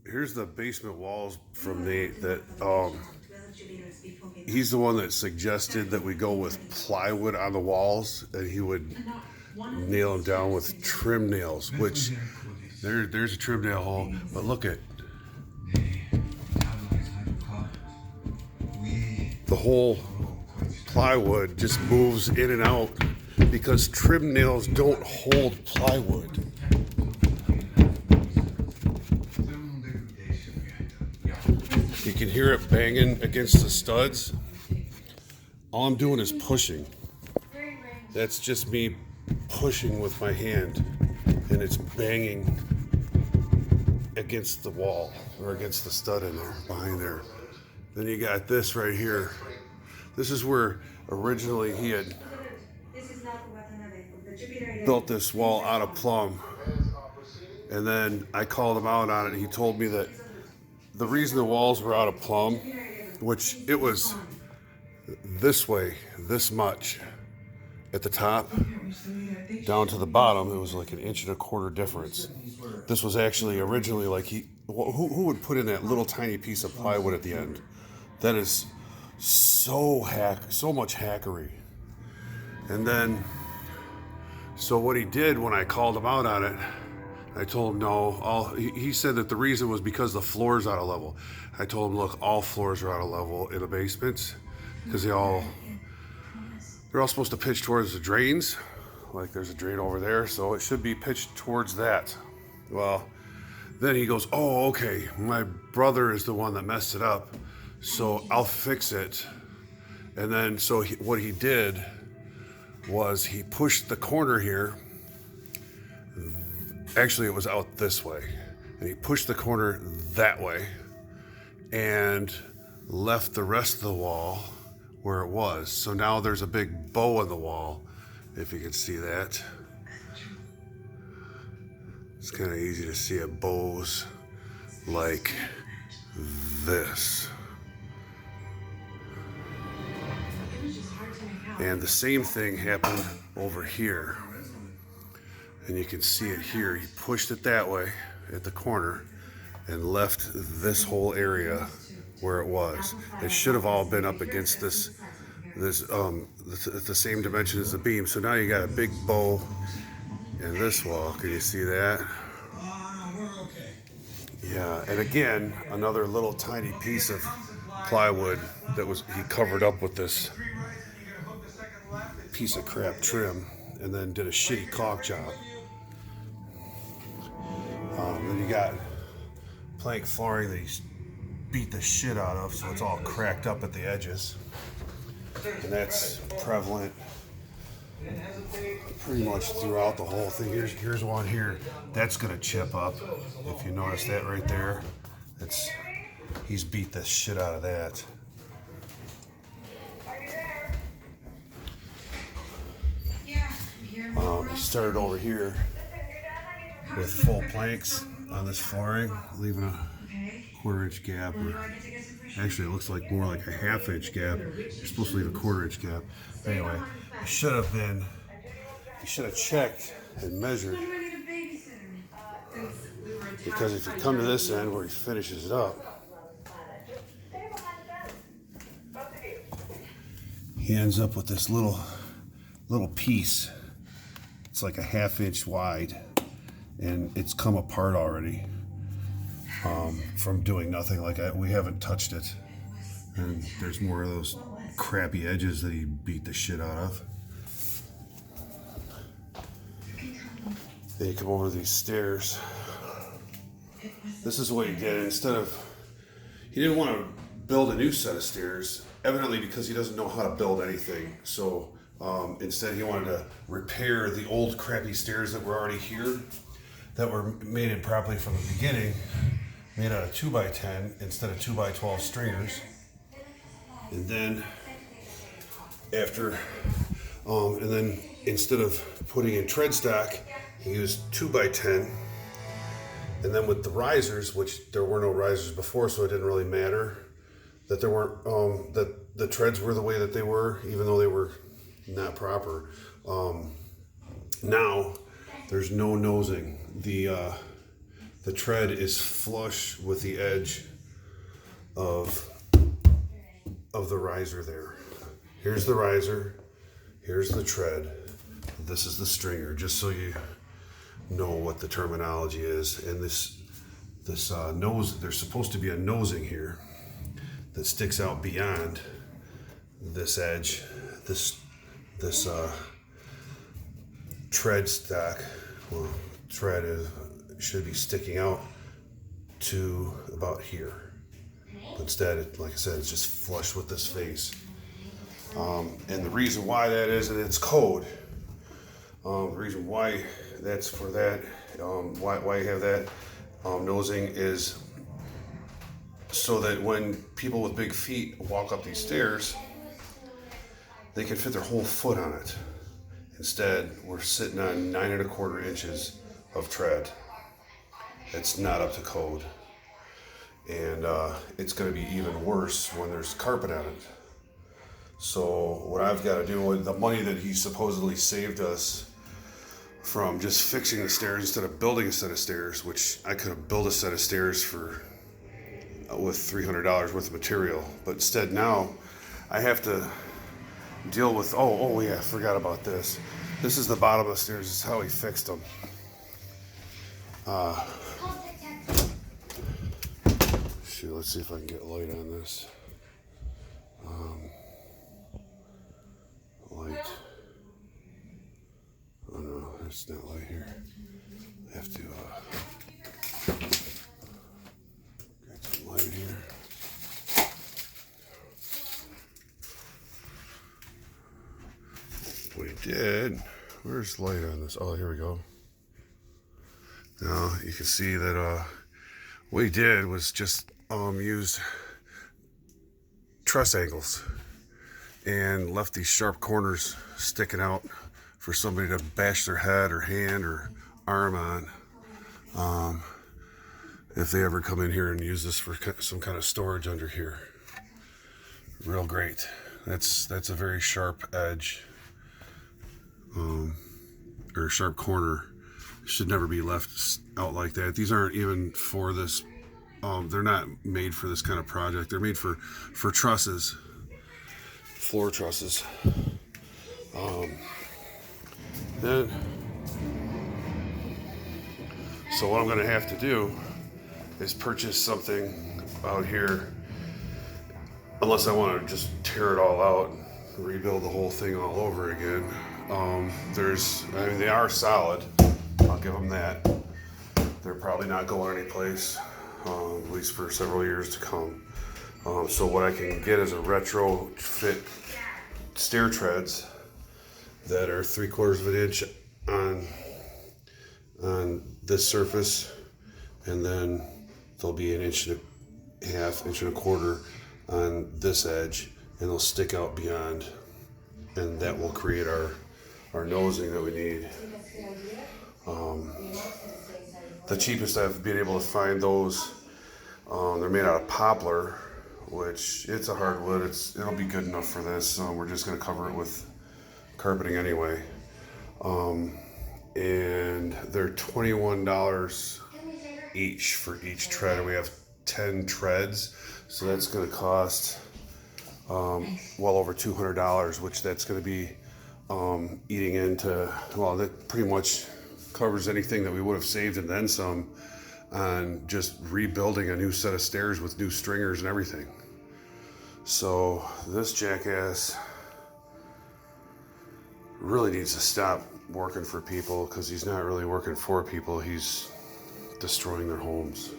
here's the basement walls from Nate that he's the one that suggested that we go with plywood on the walls, and he would nail them down with trim nails, which there's a trim nail hole, but look at the whole plywood just moves in and out because trim nails don't hold plywood. You can hear it banging against the studs. All I'm doing is pushing. That's just me pushing with my hand, and it's banging against the wall or against the stud in there, behind there. Then you got this right here. This is where originally he had built this wall out of plumb, and then I called him out on it. He told me that the reason the walls were out of plumb, which it was this way, this much at the top, down to the bottom, it was like 1.25 inches difference. This was actually originally like who would put in that little tiny piece of plywood at the end? That is so much hackery. And then, so what he did when I called him out on it, I told him no. He said that the reason was because the floor's out of level. I told him, look, all floors are out of level in the basements because they're all supposed to pitch towards the drains. Like there's a drain over there, so it should be pitched towards that. Well, then he goes, oh, okay, my brother is the one that messed it up, so I'll fix it. And then, so what he did was he pushed the corner here. Actually, it was out this way. And he pushed the corner that way and left the rest of the wall where it was. So now there's a big bow in the wall, if you can see that. It's kind of easy to see it bows like this. And the same thing happened over here. And you can see it here. He pushed it that way at the corner and left this whole area where it was. It should have all been up against the same dimension as the beam. So now you got a big bow in this wall. Can you see that? Yeah, and again, another little tiny piece of plywood that he covered up with this piece of crap trim, and then did a shitty caulk job. Then you got plank flooring that he beat the shit out of, so it's all cracked up at the edges. And that's prevalent pretty much throughout the whole thing. Here's one here. That's gonna chip up. If you notice that right there, he's beat the shit out of that. He started over here with full planks on this flooring, leaving a 1/4 inch gap, or actually it looks like more like a 1/2 inch gap. You're supposed to leave a 1/4 inch gap. But anyway, you should have checked and measured, because if you come to this end where he finishes it up, he ends up with this little piece. It's like a 1/2 inch wide, and it's come apart already from doing nothing. We haven't touched it, and there's more of those crappy edges that he beat the shit out of. Then you come over these stairs. This is what he did. He didn't want to build a new set of stairs, evidently because he doesn't know how to build anything. So instead he wanted to repair the old crappy stairs that were already here, that were made improperly from the beginning, made out of 2x10 instead of 2x12 stringers. And then instead of putting in tread stock, he used 2x10. And then with the risers, which there were no risers before, so it didn't really matter that there weren't, that the treads were the way that they were, even though they were not proper. Now there's no nosing. The the tread is flush with the edge of the riser there. Here's the riser, here's the tread, this is the stringer, just so you know what the terminology is. And this nose, there's supposed to be a nosing here that sticks out beyond this edge, this tread stock, well, tread should be sticking out to about here. Instead, like I said, it's just flush with this face. And the reason why that is, and it's code. The reason why that's for that, why you have that nosing is so that when people with big feet walk up these stairs, they can fit their whole foot on it. Instead, we're sitting on 9 1/4 inches of tread. It's not up to code. And it's going to be even worse when there's carpet on it. So what I've got to do with the money that he supposedly saved us from just fixing the stairs instead of building a set of stairs, which I could have built a set of stairs for with $300 worth of material, but instead now I have to deal with, oh yeah, I forgot about this. This is the bottom of the stairs. This is how he fixed them. Shoot, let's see if I can get light on this. Light. Oh no, there's not light here. I have to get some light here. We did. Where's light on this? Oh, here we go. Now you can see that what he did was just use truss angles and left these sharp corners sticking out for somebody to bash their head or hand or arm on if they ever come in here and use this for some kind of storage under here. Real great. That's a very sharp edge or a sharp corner. Should never be left out like that. These aren't even for this. They're not made for this kind of project. They're made for trusses, floor trusses. Then, so what I'm going to have to do is purchase something out here, unless I want to just tear it all out and rebuild the whole thing all over again. They are solid. I'll give them that. They're probably not going anyplace, at least for several years to come. So what I can get is a retrofit stair treads that are 3/4 of an inch on this surface, and then they'll be 1.5 inches, 1.25 inches on this edge, and they'll stick out beyond, and that will create our nosing that we need. The cheapest I've been able to find those, they're made out of poplar, which it's a hardwood. It'll be good enough for this. We're just going to cover it with carpeting anyway. And they're $21 each for each tread. We have 10 treads, so that's going to cost well over $200, which that's going to be eating into, well, that pretty much covers anything that we would have saved and then some on just rebuilding a new set of stairs with new stringers and everything. So this jackass really needs to stop working for people, because he's not really working for people, he's destroying their homes.